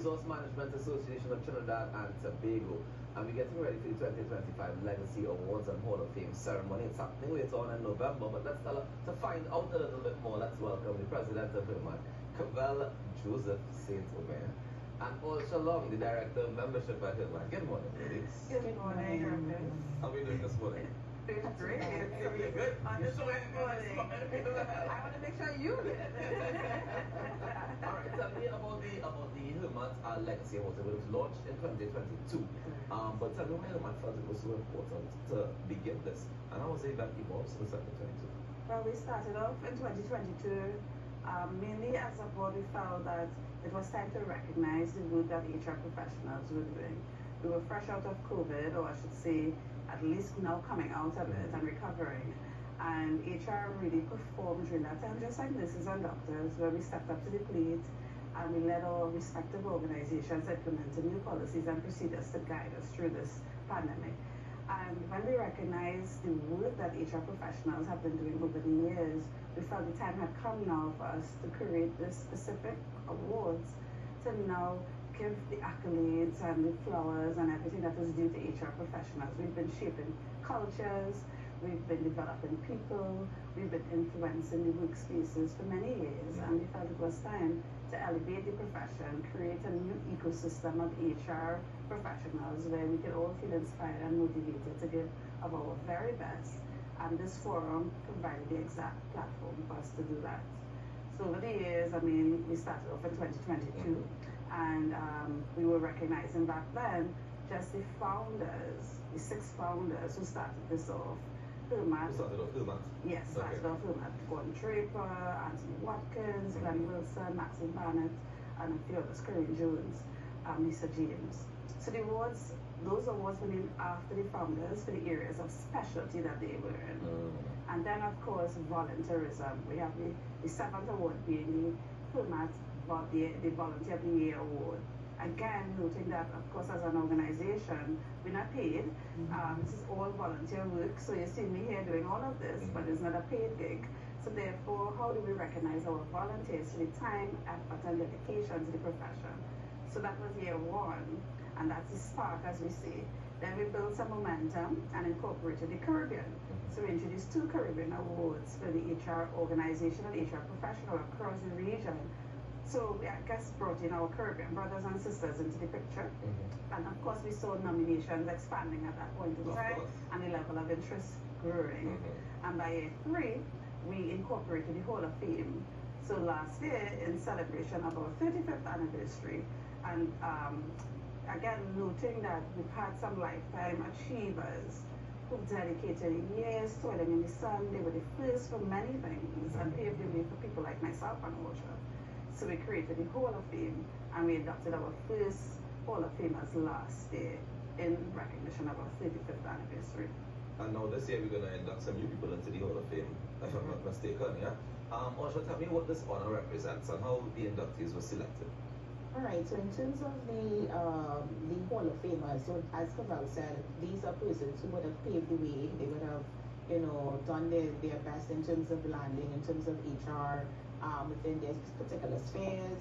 Resource Management Association of Trinidad and Tobago, and we're getting ready for the 2025 Legacy Awards and Hall of Fame ceremony. It's happening later on in November, but to find out a little bit more, let's welcome the President of HRMATT, Cavelle Joseph St. Omer, and Allsha, the Director of Membership at HRMATT. Good morning, ladies. Good morning, Marcus. How are we doing this morning? Doing great. You're good. You're so morning. I want to make sure you get it. Alright, tell me about the HRMATT Legacy Awards. It was launched in 2022. But tell me why HRMATT felt it was so important to begin this, and how was the event evolved since 2022? Well, we started off in 2022. Mainly as a board, we felt that it was time to recognize the work that HR professionals were doing. We were fresh out of COVID, or I should say, at least now coming out of it and recovering. And HR really performed during that time, just like nurses and doctors, where we stepped up to the plate and we led our respective organizations implementing new policies and procedures to guide us through this pandemic. And when we recognized the work that HR professionals have been doing over the years, we felt the time had come now for us to create this specific awards to now give the accolades and the flowers and everything that is due to HR professionals. We've been shaping cultures, we've been developing people, we've been influencing the workspaces for many years, and we felt it was time to elevate the profession, create a new ecosystem of HR professionals where we could all feel inspired and motivated to give of our very best. And this forum provided the exact platform for us to do that. So over the years, we started off in 2022, and we were recognizing back then just the founders, the 6 founders who started this off. HRMATT. Started off HRMATT? Yes, started off HRMATT. Gordon Draper, Anthony Watkins, Glenn Wilson, Maxine Barnett, and a few others, Corinne Jones, Lisa James. So the awards, those awards were named after the founders for the areas of specialty that they were in. And then, of course, volunteerism. We have the 7th award being the HRMATT, the Volunteer of the Year Award. Again, noting that, of course, as an organization, we're not paid. This is all volunteer work. So you see me here doing all of this, but it's not a paid gig. So therefore, how do we recognize our volunteers for the time, effort, and dedication to the profession? So that was year 1, and that's the spark, as we say. Then we built some momentum and incorporated the Caribbean. So we introduced 2 Caribbean awards for the HR organization and HR professional across the region. So we, I guess, brought in our Caribbean brothers and sisters into the picture. And of course, we saw nominations expanding at that point in time, and the level of interest growing. And by year 3, we incorporated the Hall of Fame. So last year, in celebration of our 35th anniversary, and again, noting that we've had some lifetime achievers who dedicated years toiling in the sun. They were the first for many things and paved the way for people like myself and Allsha. So we created the Hall of Fame, and we adopted our first Hall of Famers last year in recognition of our 35th anniversary. And now this year we're going to induct some new people into the Hall of Fame, if I'm not mistaken, yeah? Allsha, tell me what this honor represents and how the inductees were selected. Alright, so in terms of the Hall of Famers, so as Cavelle said, these are persons who would have paved the way. They would have, done their best in terms of landing, in terms of HR, within their particular spheres.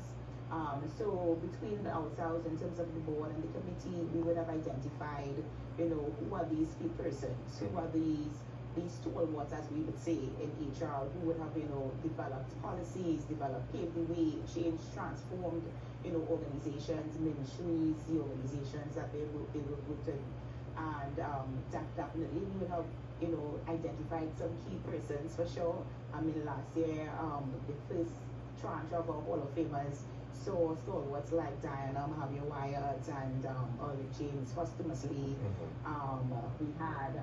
So between ourselves, in terms of the board and the committee, we would have identified, who are these key persons, who are these stalwarts, as we would say, in HR, who would have, developed policies, paved the way, changed, transformed, organizations, ministries, the organizations that they were within. And definitely we would have, identified some key persons for sure. Last year, the first tranche of our Hall of Famers saw stalwarts like Diana Mahavir Wyatt and Early James posthumously. We had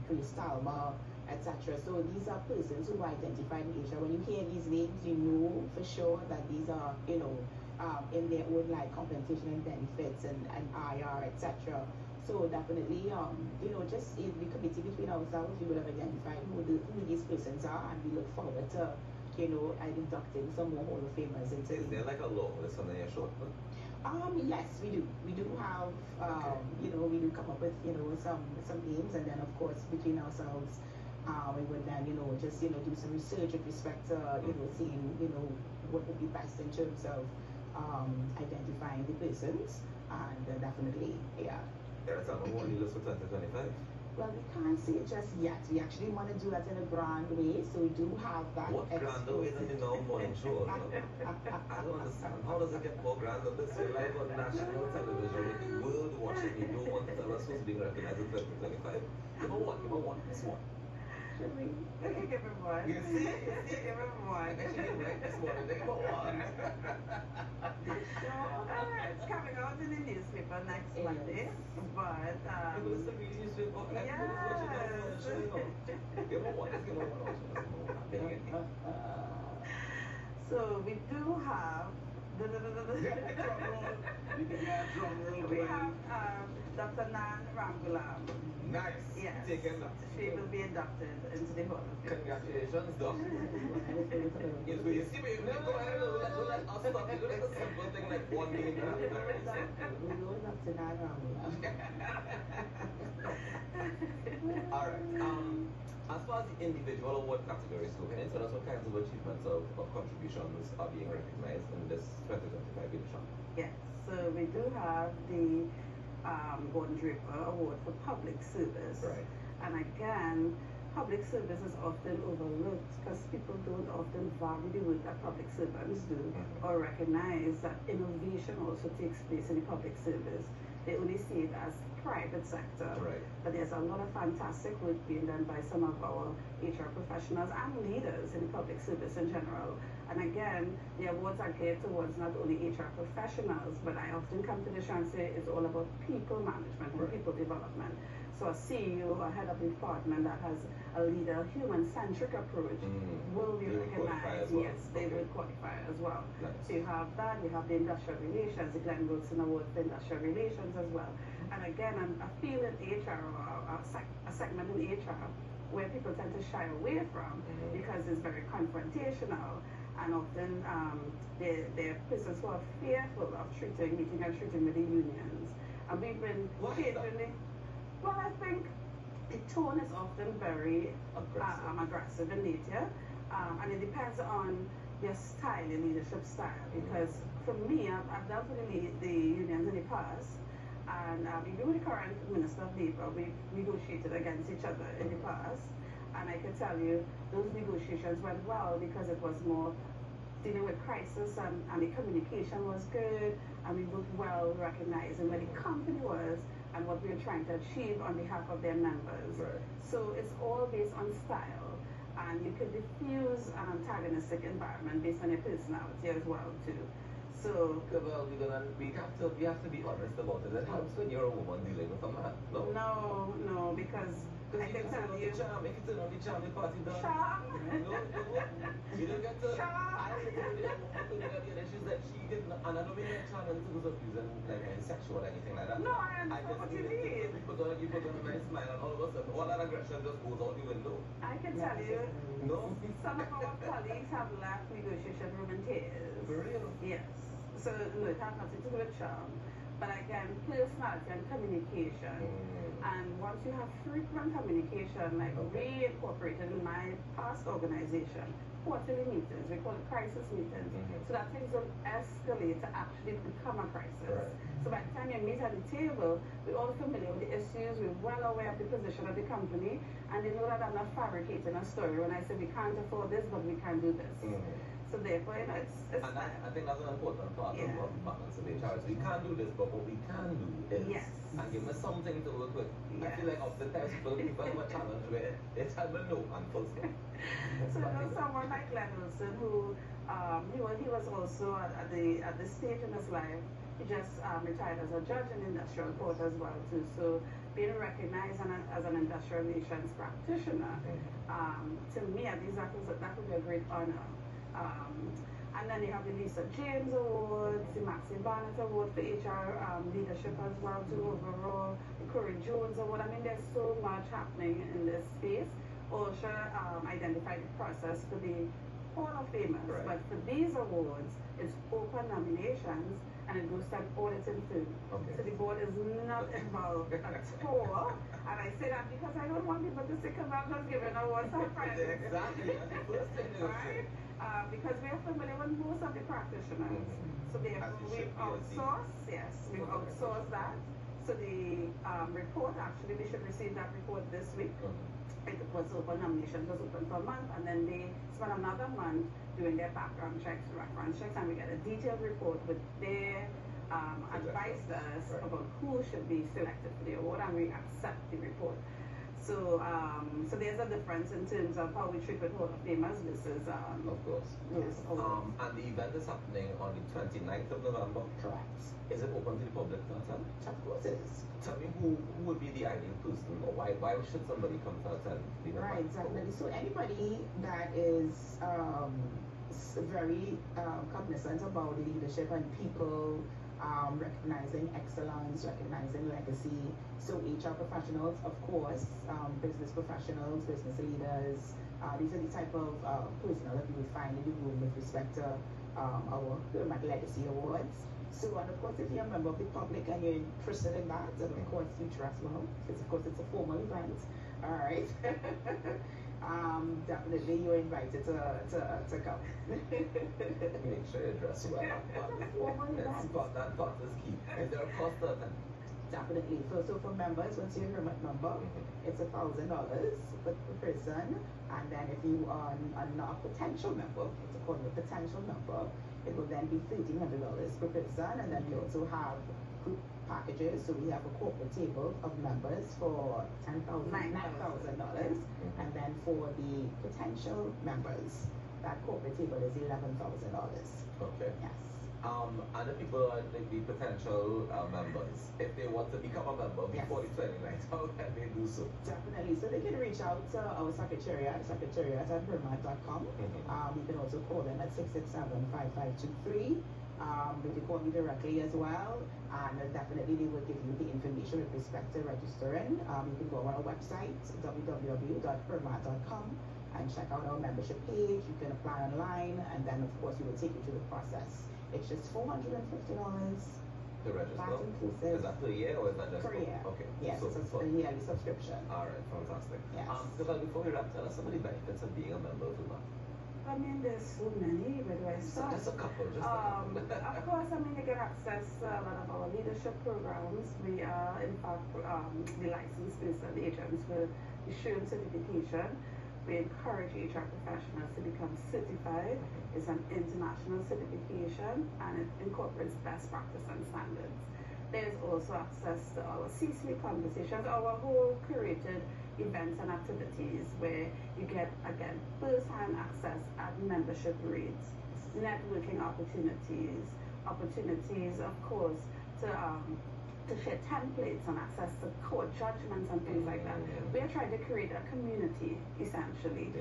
Chris Talma, etc. So these are persons who are identified in HR. When you hear these names, you know for sure that these are, in their own like compensation and benefits and IR, etc. So definitely, just in the committee between ourselves, we would have identified who these persons are, and we look forward to, inducting some more Hall of Famers into. Is there like a long list on your short list? Yes, we do. We do have, we do come up with, some names, and then of course between ourselves, we would then, just, do some research with respect to, seeing, what would be best in terms of identifying the persons, and definitely, yeah. That's our only list for 2025. Well, we can't see it just yet. We actually want to do that in a grand way, so we do have that. What grander way than the now morning show? I don't understand. How does it get more grander? This is live on national television with the world watching. You don't want to tell us who's being recognized in 2025. Give me one. This one. Should we? Give him one. You see? Give him one. I bet you didn't write this one. Give me one. It's coming out in the newspaper next Monday, but People still read newspaper. Everyone's watching that on the show, you know. Give me one. Let's give me one. So we do have Drum roll. We can have drum roll. we have Dr. Nan Ramgulam. Nice. Yes. Taken that. She will be inducted into the Hall of Fame. Congratulations, Doc. Yes, we see me. Don't let us stop. You let us simple thing like 1 million. We know Dr. Nagamu. All right. As far as the individual award categories go, can you tell us what kinds of achievements of contributions are being recognized in this 2025 edition? Yes. So we do have the Gordon Draper Award for Public Service. Right. And again, public service is often overlooked because people don't often value the work that public servants do or recognize that innovation also takes place in the public service. They only see it as private sector. Right. But there's a lot of fantastic work being done by some of our HR professionals and leaders in the public service in general. And again, the awards are geared towards not only HR professionals, but I often come to the show and say it's all about people management and people development. So a CEO, a head of department that has a leader, human-centric approach will be recognized. Well. Yes, they will qualify as well. Nice. So you have that, you have the industrial relations, the Glenn Wilson Award for industrial relations as well. And again, I feel in HR, or a segment in HR, where people tend to shy away from because it's very confrontational. And often they're persons who are fearful of meeting and treating with the unions. And we've been occasionally, well, I think the tone is often very aggressive in nature. And it depends on your style, your leadership style. Because for me, I've dealt with the unions in the past. And even with the current Minister of Labour, we negotiated against each other in the past. And I can tell you, those negotiations went well because it was more dealing with crisis and the communication was good and we both well recognizing where the company was and what we were trying to achieve on behalf of their members. Right. So it's all based on style and you can diffuse an antagonistic environment based on your personality as well too. So Cavelle, we have to be honest about it. It helps when you're a woman dealing with a man. No, because I can tell you. If you turn on the charm, the party done. Charm? No. You don't get to. Charm? I was looking at the other, she's like, she didn't, and I don't mean like charm in terms of using like sexual or anything like that. No, I understand what you mean. You put on a nice smile and all of a sudden, all that aggression just goes out the window. I can tell you. No? Some of our colleagues have left negotiation room in tears. For real? Yes. So no, it has nothing to do with charm. But again, personality and communication. And once you have frequent communication, like we incorporated in my past organization, quarterly meetings, we call it crisis meetings, so that things don't escalate to actually become a crisis. Right. So by the time you meet at the table, we're all familiar with the issues, we're well aware of the position of the company, and they know that I'm not fabricating a story when I say we can't afford this, but we can do this. So therefore, you know, it's and I think that's an important part of balance of HR. We can't do this, but what we can do is and give us something to work with. I feel like oftentimes people have a challenge where they tell me no and full stop. So there's someone like Glenn Wilson who he was also at the stage in his life. He just retired as a judge in industrial court as well too. So being recognized as an industrial relations practitioner, to me at least that would be a great honor. And then you have the Lisa James Award, the Maxine Barnett Award for HR leadership as well too overall, the Corey Jones Award. I mean, there's so much happening in this space. Allsha identified the process for the Hall of Famers, but for these awards, it's open nominations, and it goes to an auditing firm. Okay. So the board is not involved at all. And I say that because I don't want people to say Cavelle has given awards to friends. Exactly. That's the first thing they would say. Right? Because we are familiar with most of the practitioners. So therefore we've outsourced, yes, we've outsourced that. So the report, actually, we should receive that report this week. It was open, nomination was open for a month, and then they spent another month doing their background checks, reference checks, and we get a detailed report with their advisors about who should be selected for the award, and we accept the report. So, so there's a difference in terms of how we treat with Hall of Famers versus of course. Yes. And the event is happening on the 29th of November. Correct. Is it open to the public to attend? Of course it is. Tell me who would be the ideal person, or why should somebody come to attend the event? Right, definitely. So anybody that is very cognizant about leadership and people, recognizing excellence, recognizing legacy. So HR professionals, of course, business professionals, business leaders, these are the type of personnel that you will find in the room with respect to our HRMATT Legacy Awards. So, and of course, if you're a member of the public and you're interested in that, and of course, future as well, because of course it's a formal event. All right. Definitely you're invited to come. Make sure you dress well. That part is key. Is there a cost to attend? Definitely. So for members, once you're a HRMATT member, it's $1,000 per person. And then if you are not a potential member, it's called a potential member, it will then be $1,300 per person. And then we also have group packages. So we have a corporate table of members for $9,000. And then for the potential members, that corporate table is $11,000. Okay. Yes. And the people are the potential members, if they want to become a member before the 29th, how can they do so? Definitely. So they can reach out to our secretariat at HRMATT.com. You can also call them at 667-5523. They can call me directly as well, and definitely they will give you the information with respect to registering. You can go on our website, www.HRMATT.com, and check out our membership page. You can apply online, and then of course we will take you through the process. It's just $450. To register? That's inclusive. Is that per year or is that just per year? Okay. Yes, So it's a yearly subscription. Alright, fantastic. Yes. Before we wrap, tell us some of the benefits of being a member of HRMATT. I mean, there's so many. Where do I start? Just a couple. Of course, I mean, you can access a lot of our leadership programs. We are, in fact, the licensed person, the agents will issue certification. We encourage HR professionals to become certified. It's an international certification, and it incorporates best practice and standards. There's also access to our C-suite conversations, our whole curated events and activities where you get, again, first-hand access at membership rates, networking opportunities, of course, to share templates and access to court judgments and things like that. We are trying to create a community, essentially,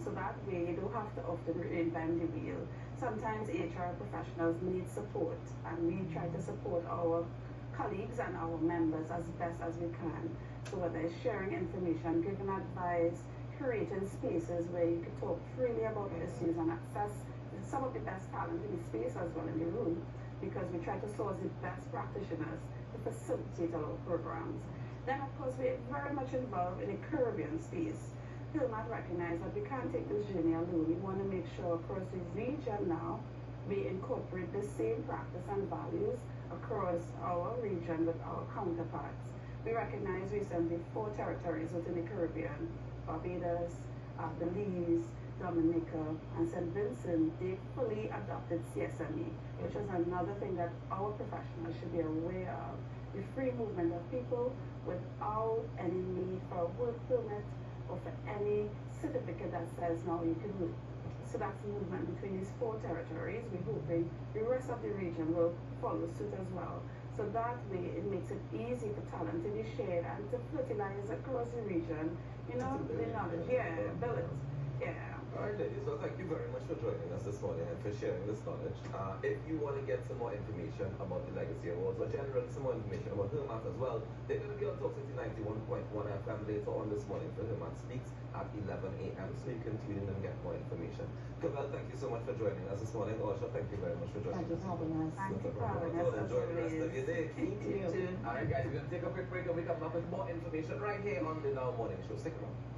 so that way you don't have to often reinvent the wheel. Sometimes HR professionals need support, and we try to support our colleagues and our members as best as we can. So whether it's sharing information, giving advice, creating spaces where you can talk freely about issues and access some of the best talent in the space as well in the room, because we try to source the best practitioners to facilitate our programs. Then of course we're very much involved in the Caribbean space. HRMATT recognize that we can't take this journey alone. We want to make sure across the region now we incorporate the same practice and values across our region with our counterparts. We recognize recently 4 territories within the Caribbean: Barbados, Belize, Dominica, and St. Vincent. They fully adopted CSME, which is another thing that our professionals should be aware of. The free movement of people without any need for a work permit or for any certificate that says now you can work. So that's the movement between these 4 territories. We're hoping the rest of the region will follow suit as well. So that way it makes it easy for talent to be shared and to fertilize across the region, you know, the knowledge. Yeah, build it. Yeah. All right, ladies. Well, thank you very much for joining us this morning and for sharing this knowledge. If you want to get some more information about the Legacy Awards, or generally some more information about HRMATT as well, they're going to be on Talk City 91.1 FM later on this morning for HRMATT Speaks at 11 a.m. So you can tune in and get more information. Cavelle, thank you so much for joining us this morning. Allsha, thank you very much for joining us. Thank you for having us. Thank you for having us. Enjoy the rest of your day. You too. All right, guys, we're going to take a quick break and we come back with more information right here on the Now Morning Show. Stick around.